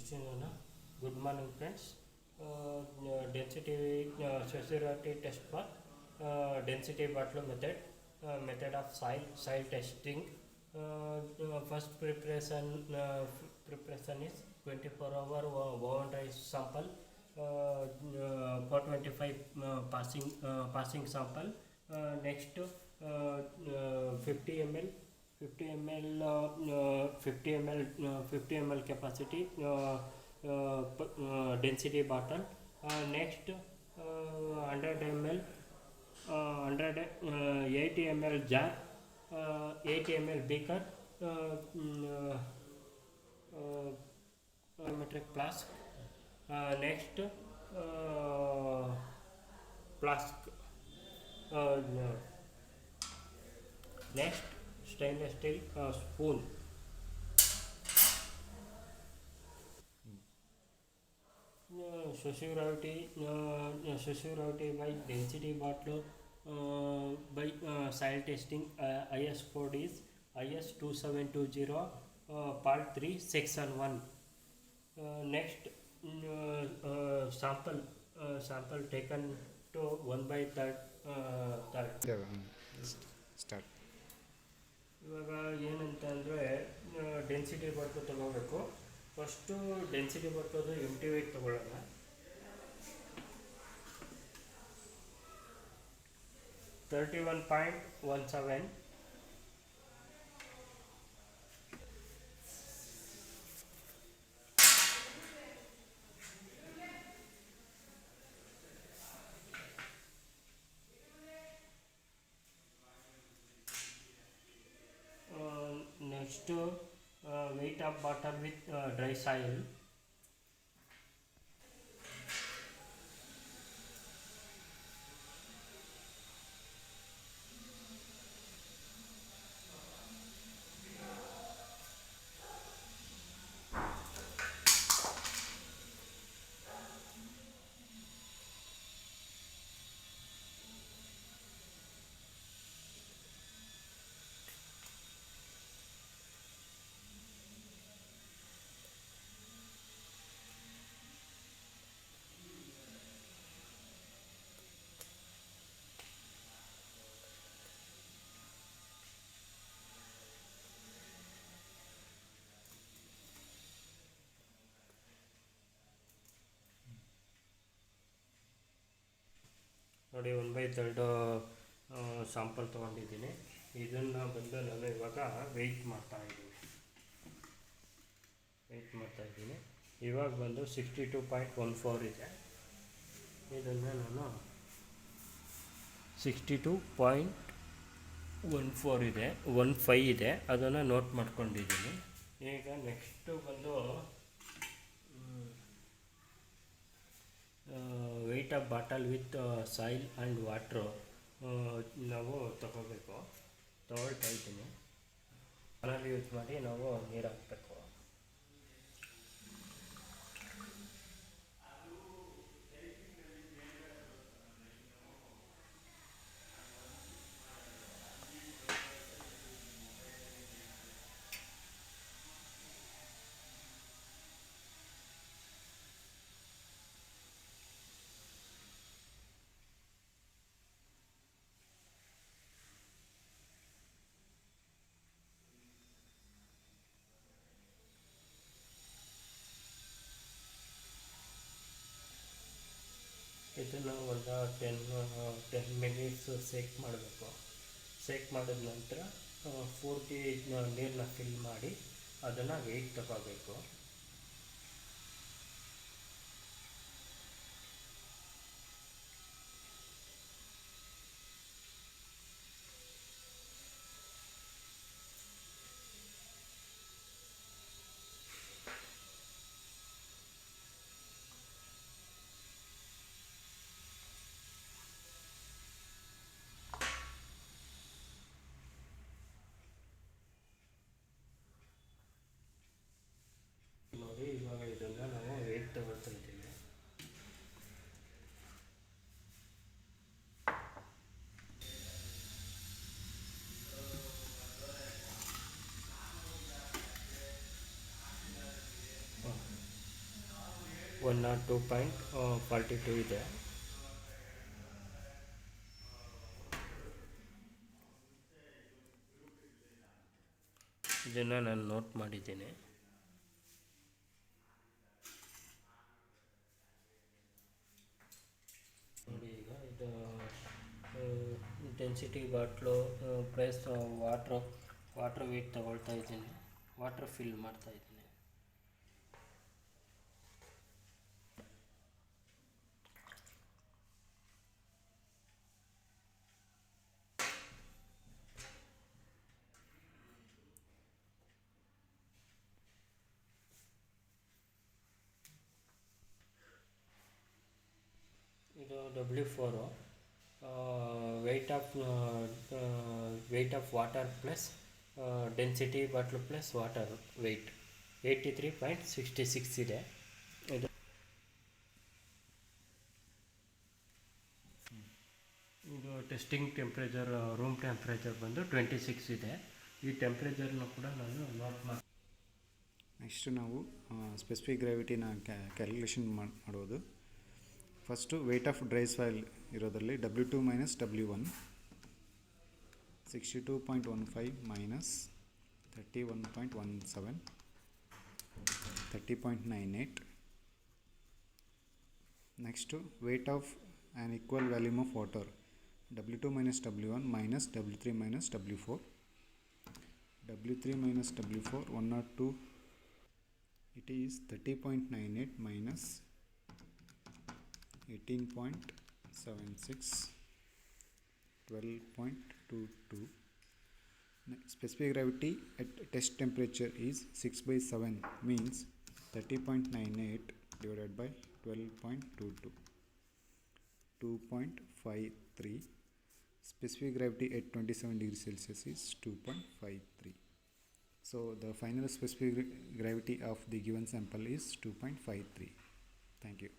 Krishna. Good morning, friends. Density society test for density bottle method. Method of soil testing. First preparation is 24-hour woven rice sample. 425 passing sample. Next 50 ml 50 ml capacity density bottle. Next 100 ml 80 ml jar, 80 ml beaker, metric flask. Next flask. No. Next stainless steel spoon. Sociogravity by density bottle by soil testing. IS code is IS 2720 part 3 section 1. Next sample taken to 1/3 start. ಇವಾಗ ಏನಂತ ಅಂದರೆ density bottle ತೊಗೋಬೇಕು. First density ಬಾಟ್ಲದು ಎಂಟಿ wait ತೊಗೊಳ್ಳೋಣ. $31.17. Next weight of bottle with dry soil. ನೋಡಿ 1/3 sample ತೊಗೊಂಡಿದ್ದೀನಿ. ಇದನ್ನು ಬಂದು ನಾನು ಇವಾಗ ವೆಯ್ಟ್ ಮಾಡ್ತಾಯಿದ್ದೀನಿ. ಇವಾಗ ಬಂದು 62.14 ಇದೆ. ಇದನ್ನು ನಾನು 62.14 ಇದೆ, 15 ಇದೆ, ಅದನ್ನು ನೋಟ್ ಮಾಡ್ಕೊಂಡಿದ್ದೀನಿ. ಈಗ ನೆಕ್ಸ್ಟು ಬಂದು weight of bottle with soil and water ನಾವು ತೊಗೊಳ್ತಾ ಇದ್ದೀನಿ. ಮನೇಲಿ ಯೂಸ್ ಮಾಡಿ ನಾವು ನೀರು ಹಾಕಬೇಕು. ಇದನ್ನು ಒಂದು 10 ಮಿನಿಟ್ಸ್ ಸೇಕ್ ಮಾಡಬೇಕು. ಸೇಕ್ ಮಾಡಿದ ನಂತರ ಪೂರ್ತಿ ನೀರನ್ನ ಫಿಲ್ ಮಾಡಿ ಅದನ್ನು ವೆಯ್ಟ್ ತಗೋಬೇಕು. 102.42 ಇದೆ. ಇದನ್ನು ನಾನು ನೋಟ್ ಮಾಡಿದ್ದೀನಿ. ನೋಡಿ, ಈಗ ಇದು density bottle plus water weight ತಗೊಳ್ತಾ ಇದ್ದೀನಿ, ವಾಟ್ರ್ ಫಿಲ್ ಮಾಡ್ತಾ ಇದ್ದೀನಿ. ಇದು W4 weight of water plus density bottle plus water weight 83.66 ಇದೆ. ಇದು ಟೆಸ್ಟಿಂಗ್ ಟೆಂಪ್ರೇಚರ್, ರೂಮ್ ಟೆಂಪ್ರೇಚರ್ ಬಂದು 26 ಇದೆ. ಈ ಟೆಂಪ್ರೇಚರ್ನ ಕೂಡ ನಾನು ನೋಟ್ ಮಾಡಿ. ನೆಕ್ಸ್ಟ್ ನಾವು ಸ್ಪೆಸಿಫಿಕ್ ಗ್ರಾವಿಟಿನ ಕ್ಯಾಲ್ಕುಲೇಷನ್ ಮಾಡೋದು. First weight of dry soil ಇರೋದ್ರಲ್ಲಿ W2 minus W1 62.15 minus 31.17 30.98. Next weight of an equal volume of water W2 minus W1 minus W3 minus W4 W3 minus W4 102. It is 30.98 minus 18.76 12.22. Specific gravity at test temperature is 6/7 means 30.98 divided by 12.22 2.53. Specific gravity at 27 degrees Celsius is 2.53. So the final specific gravity of the given sample is 2.53. Thank you.